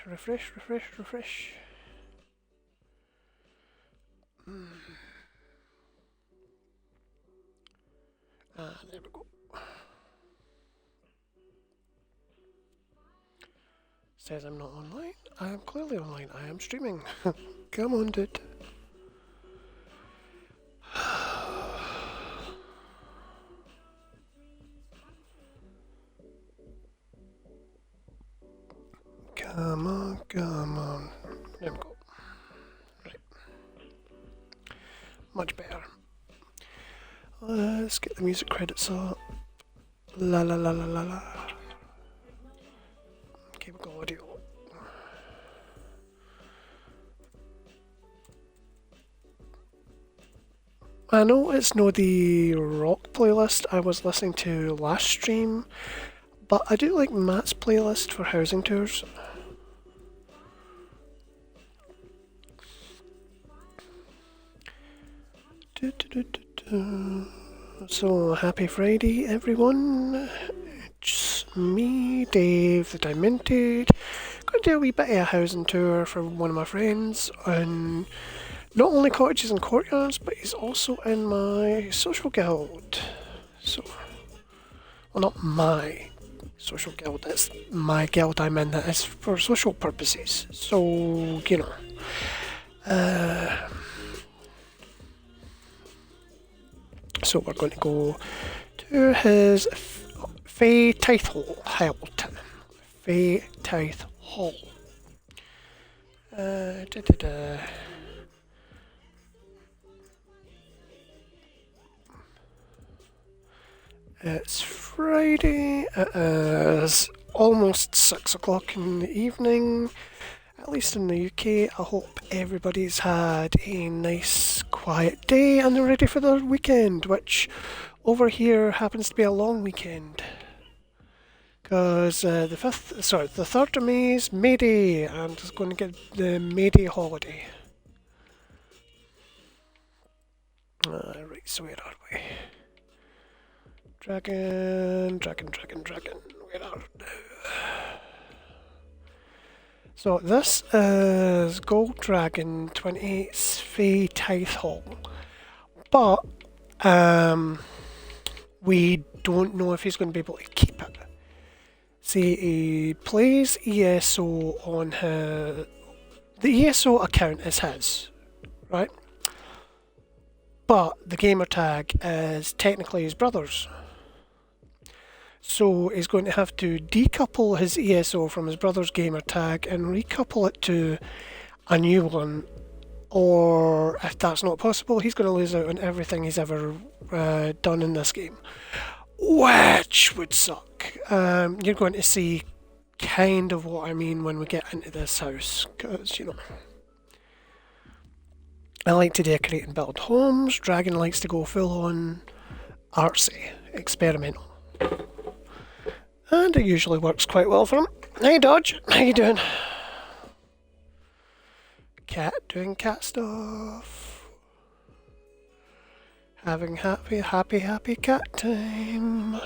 refresh, refresh, refresh. There we go. Says I'm not online. I am clearly online. I am streaming. Come on, dude. Come on, come on. There we go. Right. Much better. Let's get the music credits up. La la la la la la. Okay, we've got audio. I know it's not the rock playlist I was listening to last stream, but I do like Matt's playlist for housing tours. So, happy Friday, everyone. It's me, Dave the Dimented. Going to do a wee bit of a housing tour for one of my friends on not only Cottages and Courtyards, but he's also in my social guild. So, well, not my social guild, it's my guild I'm in that is for social purposes. So, you know. So we're going to go to his Tithe Hall. Tithe Hall. It's Friday. It is almost 6 o'clock in the evening. At least in the UK, I hope everybody's had a nice quiet day and they're ready for their weekend, which over here happens to be a long weekend. Because the 3rd of May is May Day, and it's going to get the May Day holiday. Right, so where are we? Dragon. Where are we? So this is GoldDragon28's Tithe Hall, but we don't know if he's going to be able to keep it. See, he plays ESO on his... The ESO account is his, right? But the gamer tag is technically his brother's. So he's going to have to decouple his ESO from his brother's gamer tag and recouple it to a new one. Or if that's not possible, he's going to lose out on everything he's ever done in this game. Which would suck. You're going to see kind of what I mean when we get into this house. Because, you know, I like to decorate and build homes. Dragon likes to go full on artsy, experimental. And it usually works quite well for him. Hey Dodge, how you doing? Cat doing cat stuff. Having happy cat time.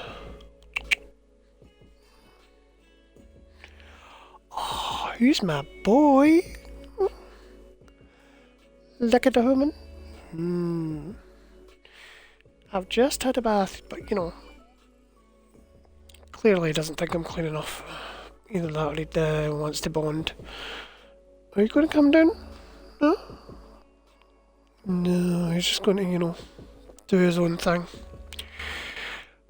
Oh, who's my boy? Look at the woman. I've just had a bath, but you know, clearly he doesn't think I'm clean enough. Either that or he wants to bond. Are you going to come down? No? No, he's just going to, you know, do his own thing.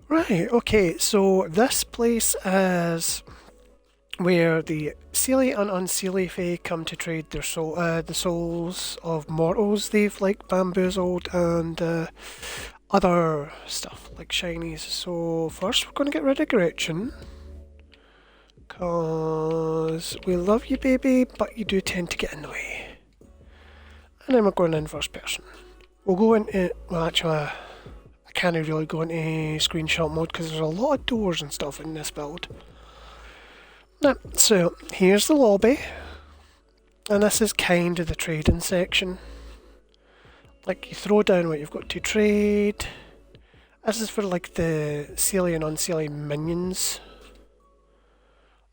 Right, okay, so this place is where the Seelie and Unseelie Fae come to trade their the souls of mortals they've like bamboozled and other stuff like shinies. So first we're going to get rid of Gretchen, cause we love you baby, but you do tend to get in the way. And then we're going in first person. We'll go into, well actually I can't really go into screenshot mode because there's a lot of doors and stuff in this build. Now, so here's the lobby, and this is kind of the trading section. Like you throw down what you've got to trade. This is for like the Seelie and Unseelie minions.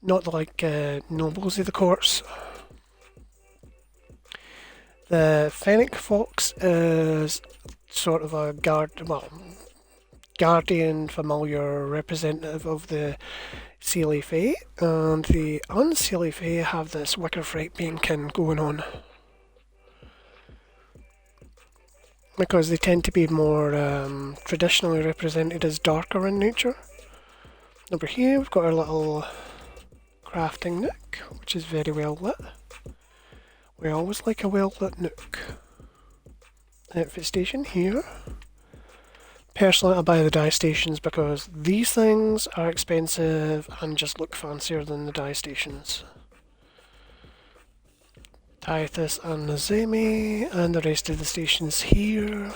not the like nobles of the courts. The fennec fox is sort of a guardian, familiar representative of the Seelie Fae, and the Unseelie Fae have this wicker fright beingkin going on. Because they tend to be more traditionally represented as darker in nature. Over here we've got our little crafting nook, which is very well lit. We always like a well lit nook. Outfit station here. Personally I buy the dye stations because these things are expensive and just look fancier than the dye stations. Tithe and Nazemi and the rest of the stations here.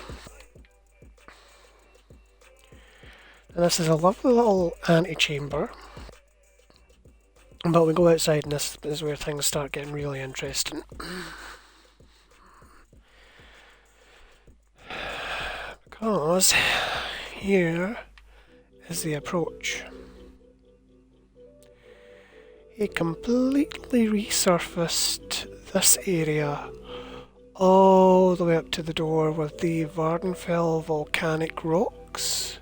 And this is a lovely little antechamber. But we go outside and this is where things start getting really interesting. Because here is the approach. He completely resurfaced this area all the way up to the door with the Vardenfell volcanic rocks,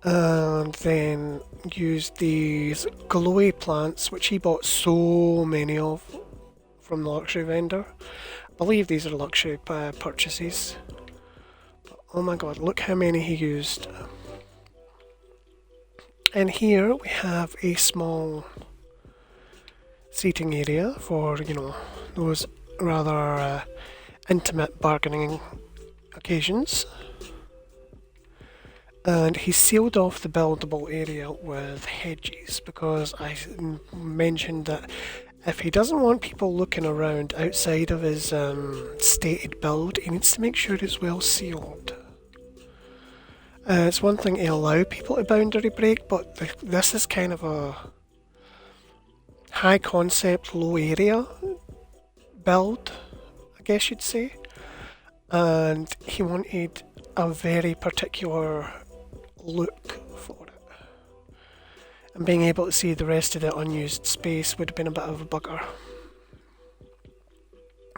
and then used these glowy plants which he bought so many of from the luxury vendor. I believe these are luxury purchases. But oh my god, look how many he used. And here we have a small seating area for, you know, those rather intimate bargaining occasions. And he sealed off the buildable area with hedges because I mentioned that if he doesn't want people looking around outside of his stated build, he needs to make sure it's well sealed. It's one thing to allow people to boundary break, but this is kind of a high concept, low area build, I guess you'd say. And he wanted a very particular look for it. And being able to see the rest of the unused space would have been a bit of a bugger.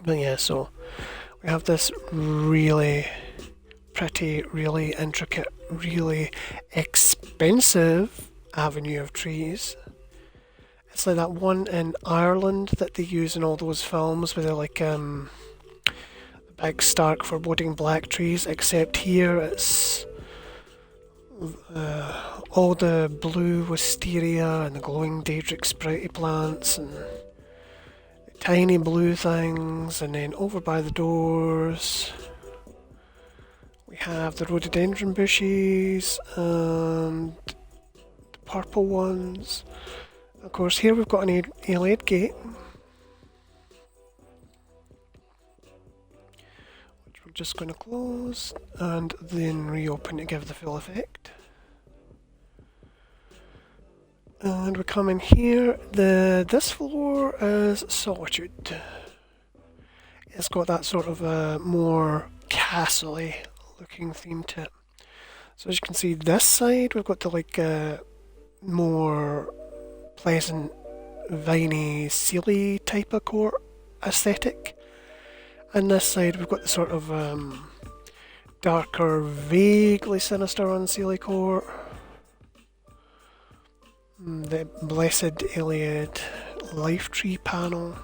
But yeah, so we have this really pretty, really intricate, really expensive avenue of trees. It's like that one in Ireland that they use in all those films where they're like big stark foreboding black trees, except here it's all the blue wisteria and the glowing daedric sprouty plants and tiny blue things, and then over by the doors we have the rhododendron bushes and the purple ones. Of course, here we've got an A-laid gate, which we're just going to close and then reopen to give the full effect. And we come in here. This floor is Solitude. It's got that sort of more castle-y looking theme to it. So as you can see, this side we've got the like more pleasant, viney, sealy type of court aesthetic. And this side we've got the sort of darker, vaguely sinister unseelie court. The Blessed Iliad Life Tree panel.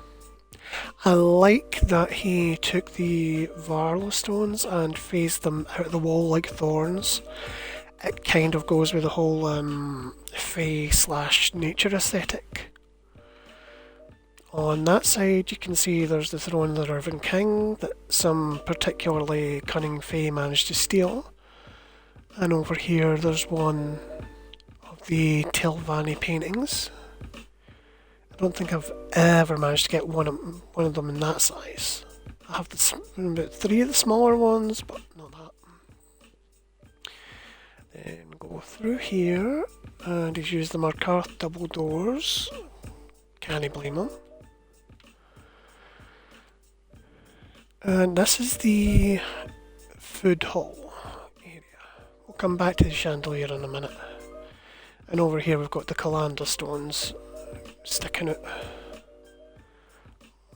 I like that he took the Varla stones and phased them out of the wall like thorns. It kind of goes with the whole fae / nature aesthetic. On that side you can see there's the throne of the Irvin King that some particularly cunning fae managed to steal. And over here there's one of the Tilvani paintings. I don't think I've ever managed to get one of them in that size. I have about 3 of the smaller ones, but not that. Then go through here, and he's used the Markarth double doors. Can't blame him. And this is the food hall area. We'll come back to the chandelier in a minute. And over here we've got the colander stones sticking out.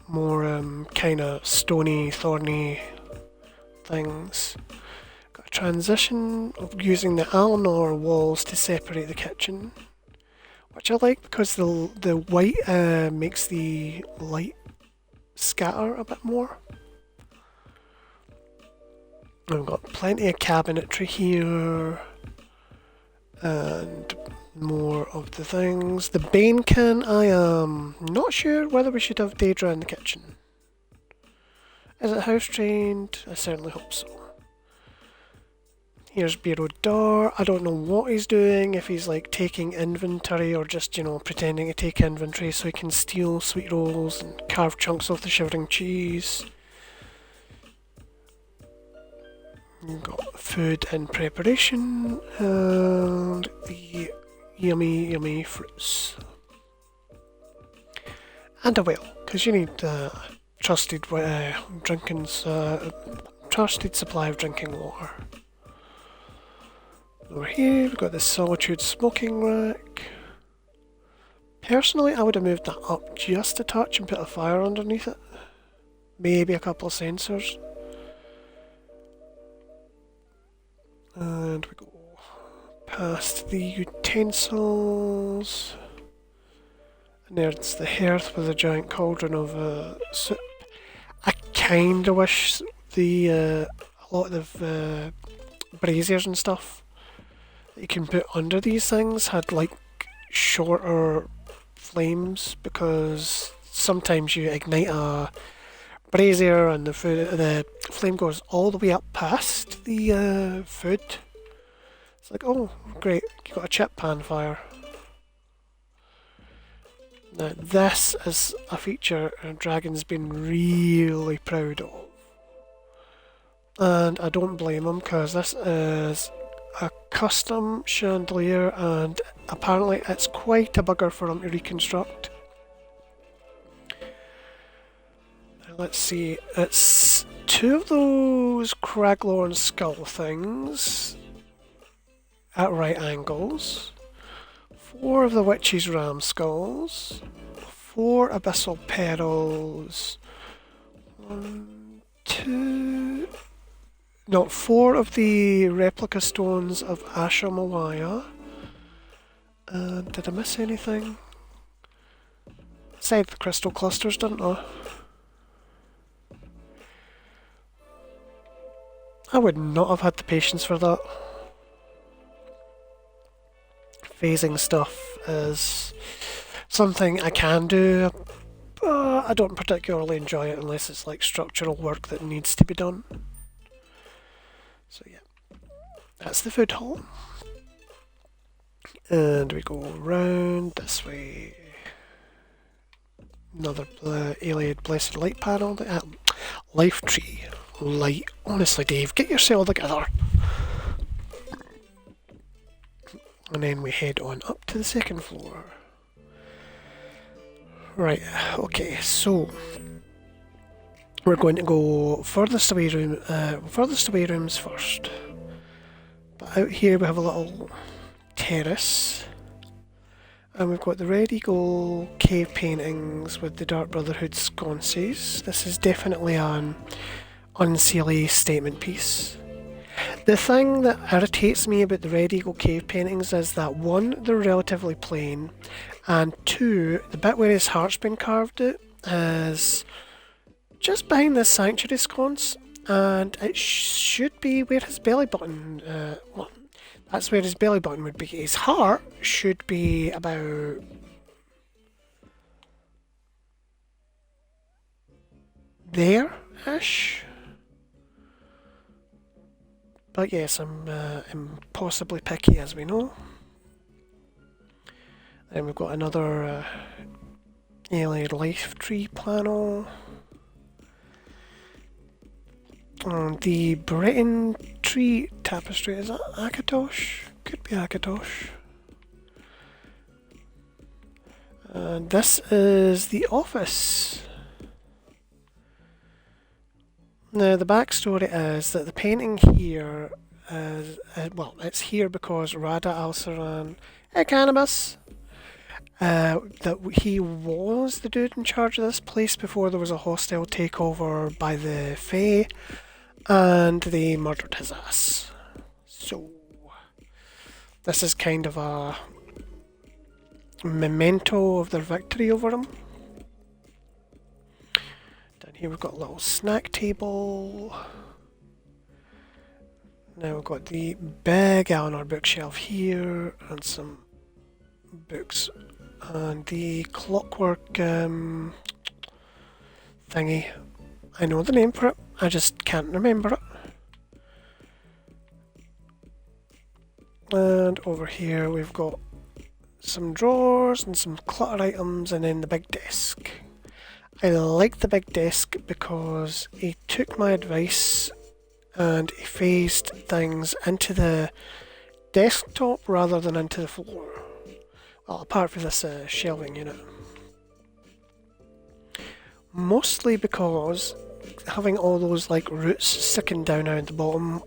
More kind of stony, thorny things. Got a transition of using the allen ore walls to separate the kitchen, which I like because the white makes the light scatter a bit more. We've got plenty of cabinetry here, and more of the things. The Bane can, I am not sure whether we should have Daedra in the kitchen. Is it house trained? I certainly hope so. Here's Bureau Door. I don't know what he's doing, if he's like taking inventory or just, you know, pretending to take inventory so he can steal sweet rolls and carve chunks of the shivering cheese. You've got food in preparation and the yummy, yummy fruits. And a well, because you need trusted trusted supply of drinking water. Over here we've got the Solitude smoking rack. Personally, I would have moved that up just a touch and put a fire underneath it. Maybe a couple of sensors. And we go past the utensils. And there's the hearth with a giant cauldron of soup. I kinda wish a lot of braziers and stuff that you can put under these things had like shorter flames, because sometimes you ignite a brazier and the flame goes all the way up past the food. It's like, oh great, you got a chip pan fire. Now this is a feature Dragon's been really proud of, and I don't blame him, because this is a custom chandelier and apparently it's quite a bugger for him to reconstruct. Let's see, it's two of those Craglorn skull things at right angles, 4 of the Witch's Ram skulls, 4 Abyssal Perils, 4 of the replica stones of Asher Malaya. Did I miss anything? I said the crystal clusters, didn't I? I would not have had the patience for that. Phasing stuff is something I can do, but I don't particularly enjoy it unless it's like structural work that needs to be done. So yeah, that's the food hall. And we go round this way. Another Alien Blessed Light panel. Life tree. Light. Honestly, Dave, get yourself together. And then we head on up to the second floor. Right, okay, so we're going to go furthest away rooms first. But out here we have a little terrace. And we've got the Red Eagle cave paintings with the Dark Brotherhood sconces. This is definitely an unseelie statement piece. The thing that irritates me about the Red Eagle cave paintings is that 1, they're relatively plain, and 2, the bit where his heart's been carved out is just behind this sanctuary sconce, and it should be where his belly button, well, that's where his belly button would be. His heart should be about there-ish. But yes, I'm impossibly picky, as we know. Then we've got another alien life tree panel. The Breton tree tapestry, is that Akatosh? Could be Akatosh. And this is the office. Now, the backstory is that the painting here is, well, it's here because Rada Al-Saran Cannabis. That he was the dude in charge of this place before there was a hostile takeover by the Fae, and they murdered his ass. So, this is kind of a memento of their victory over him. Down here we've got a little snack table. Now we've got the big Eleanor bookshelf here, and some books. And the clockwork thingy. I know the name for it, I just can't remember it. And over here we've got some drawers and some clutter items, and then the big desk. I like the big desk because he took my advice and he phased things into the desktop rather than into the floor. Well, apart from this shelving unit. Mostly because having all those like roots sticking down out at the bottom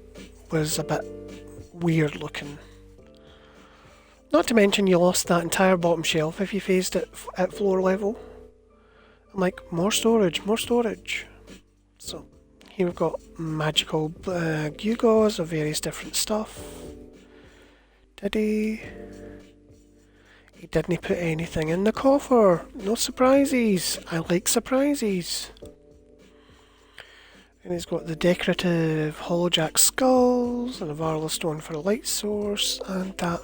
was a bit weird looking. Not to mention you lost that entire bottom shelf if you phased it at floor level. I'm like, more storage, more storage. So here we've got magical gewgaws of various different stuff. Did he? He didn't put anything in the coffer. No surprises. I like surprises. And he's got the decorative hollowjack skulls and a varla stone for a light source, and that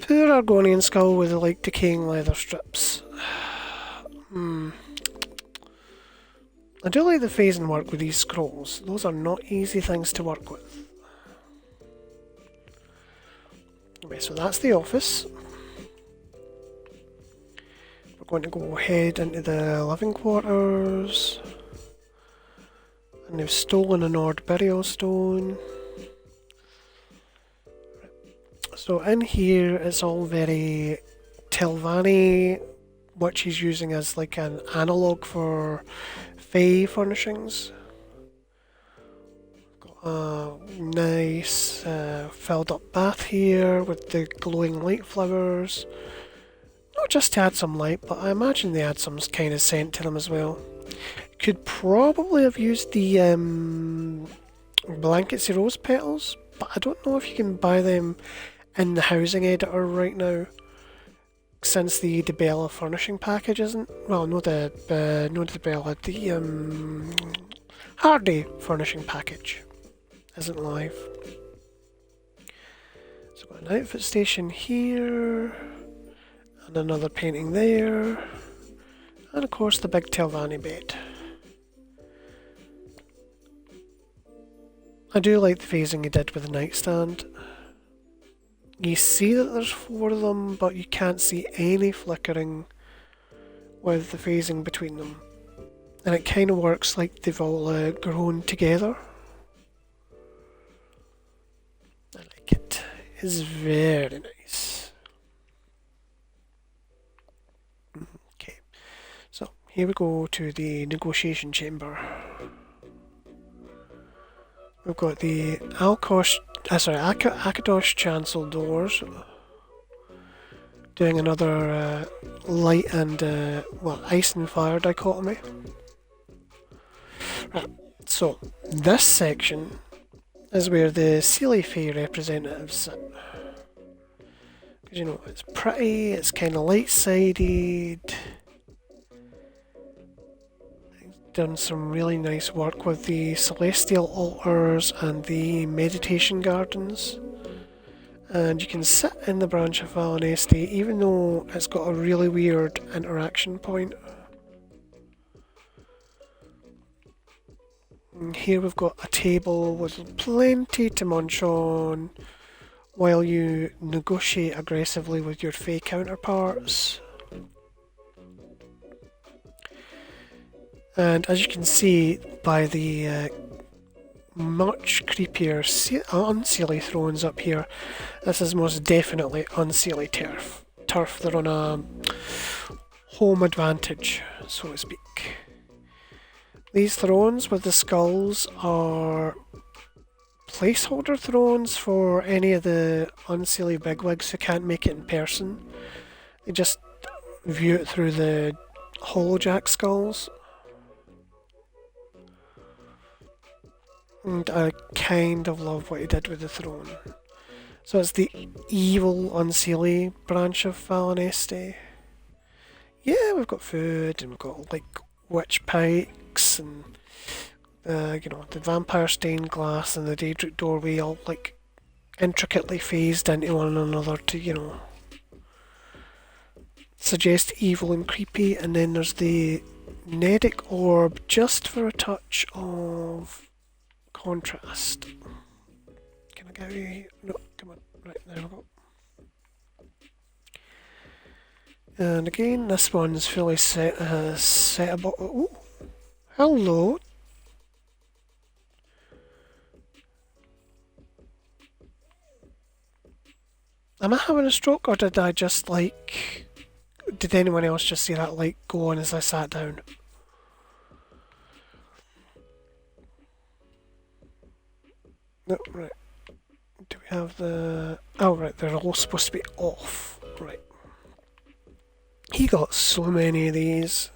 poor Argonian skull with the like decaying leather strips. I do like the phasing work with these scrolls. Those are not easy things to work with. Okay, so that's the office. We're going to go ahead into the living quarters. And they've stolen an Ord burial stone. So in here it's all very Telvanni, which he's using as like an analogue for Fae furnishings. Got a nice filled up bath here with the glowing light flowers. Not just to add some light, but I imagine they add some kind of scent to them as well. Could probably have used the Blanketsy rose petals, but I don't know if you can buy them in the housing editor right now, since the DeBella furnishing package isn't. Well, no DeBella, the Hardy furnishing package isn't live. So got an outfit station here, and another painting there, and of course the big Telvanni bed. I do like the phasing he did with the nightstand. You see that there's 4 of them, but you can't see any flickering with the phasing between them. And it kind of works like they've all grown together. I like it. It's very nice. Okay, so here we go to the negotiation chamber. We've got the Akadosh chancel doors, doing another light and ice and fire dichotomy. Right, so this section is where the Sealy Fae representatives sit. Because you know, it's pretty, it's kind of light-sided. Done some really nice work with the celestial altars and the meditation gardens, and you can sit in the branch of Valinesti even though it's got a really weird interaction point. And here we've got a table with plenty to munch on while you negotiate aggressively with your Fae counterparts. And as you can see by the much creepier unseelie thrones up here, this is most definitely unseelie turf. They're on a home advantage, so to speak. These thrones with the skulls are placeholder thrones for any of the unseelie bigwigs who can't make it in person. They just view it through the holojack skulls. And I kind of love what he did with the throne. So it's the evil unseelie branch of Valaneste. Yeah, we've got food and we've got like witch pikes and the vampire stained glass and the Daedric doorway all like intricately phased into one another to, suggest evil and creepy. And then there's the Nedic orb just for a touch of contrast. Can I get you? No, come on. Right, there we go. And again, this one's fully settable. Oh, hello. Am I having a stroke, or did I just did anyone else just see that light go on as I sat down? No, right. Do we have the... Oh, right, they're all supposed to be off. Right. He got so many of these.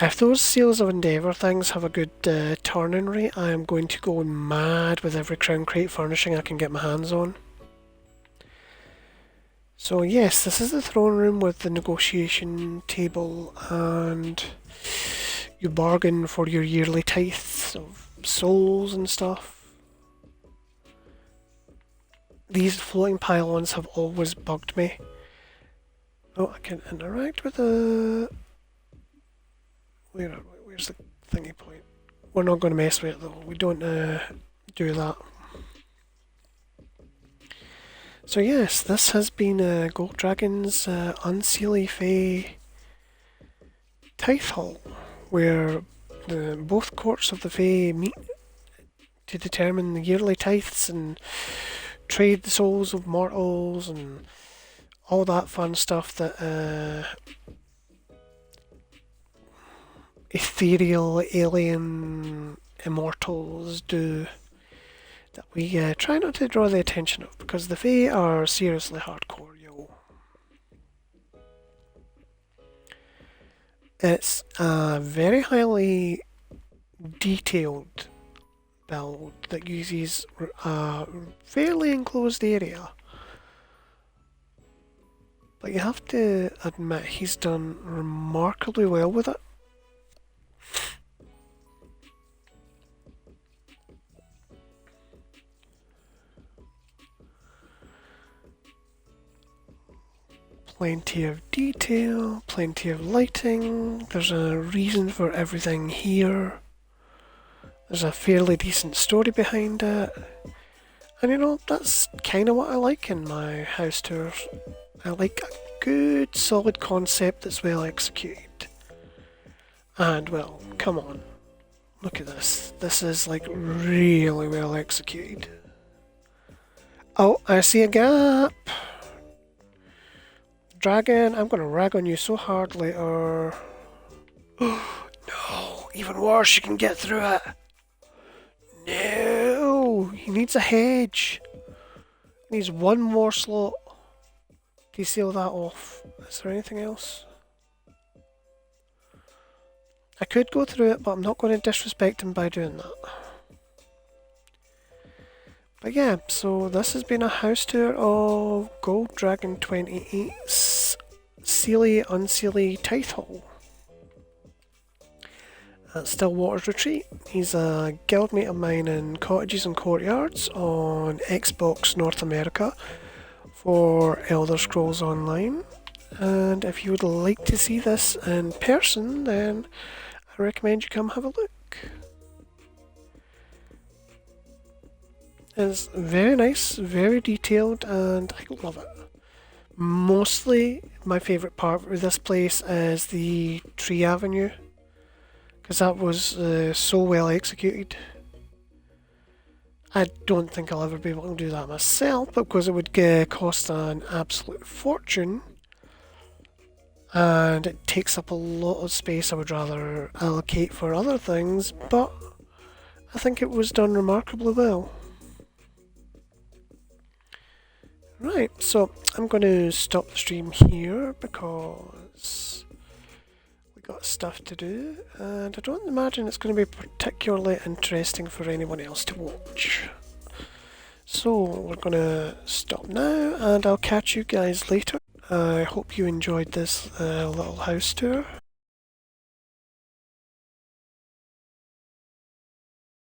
If those Seals of Endeavour things have a good turn-in rate, I am going to go mad with every Crown Crate furnishing I can get my hands on. So yes, this is the throne room with the negotiation table, and you bargain for your yearly tithes of souls and stuff. These floating pylons have always bugged me. Oh, I can interact with the... Where's the thingy point? We're not going to mess with it though. We don't do that. So yes, this has been GoldDragon's Unseelie Fae Tithe Hall, where both courts of the Fae meet to determine the yearly tithes and trade the souls of mortals and all that fun stuff that ethereal alien immortals do, that we try not to draw the attention of, because the Fae are seriously hardcore, yo. It's a very highly detailed build that uses a fairly enclosed area. But you have to admit he's done remarkably well with it. Plenty of detail, plenty of lighting, there's a reason for everything here. There's a fairly decent story behind it. And that's kind of what I like in my house tours. I like a good, solid concept that's well executed. And, well, come on. Look at this. This is, really well executed. Oh, I see a gap! Dragon, I'm gonna rag on you so hard later. No! Even worse, you can get through it! No! He needs a hedge! He needs one more slot to seal that off. Is there anything else? I could go through it, but I'm not going to disrespect him by doing that. But yeah, so this has been a house tour of GoldDragon28's Seelie Unseelie Tithe Hall at Stillwater's Retreat. He's a guildmate of mine in Cottages and Courtyards on Xbox North America for Elder Scrolls Online. And if you would like to see this in person, then I recommend you come have a look. It's very nice, very detailed, and I love it. Mostly, my favourite part of this place is the tree avenue, because that was so well executed. I don't think I'll ever be able to do that myself, but because it would cost an absolute fortune, and it takes up a lot of space I would rather allocate for other things, but I think it was done remarkably well. Right, so I'm going to stop the stream here because we got stuff to do, and I don't imagine it's going to be particularly interesting for anyone else to watch. So we're going to stop now, and I'll catch you guys later. I hope you enjoyed this little house tour.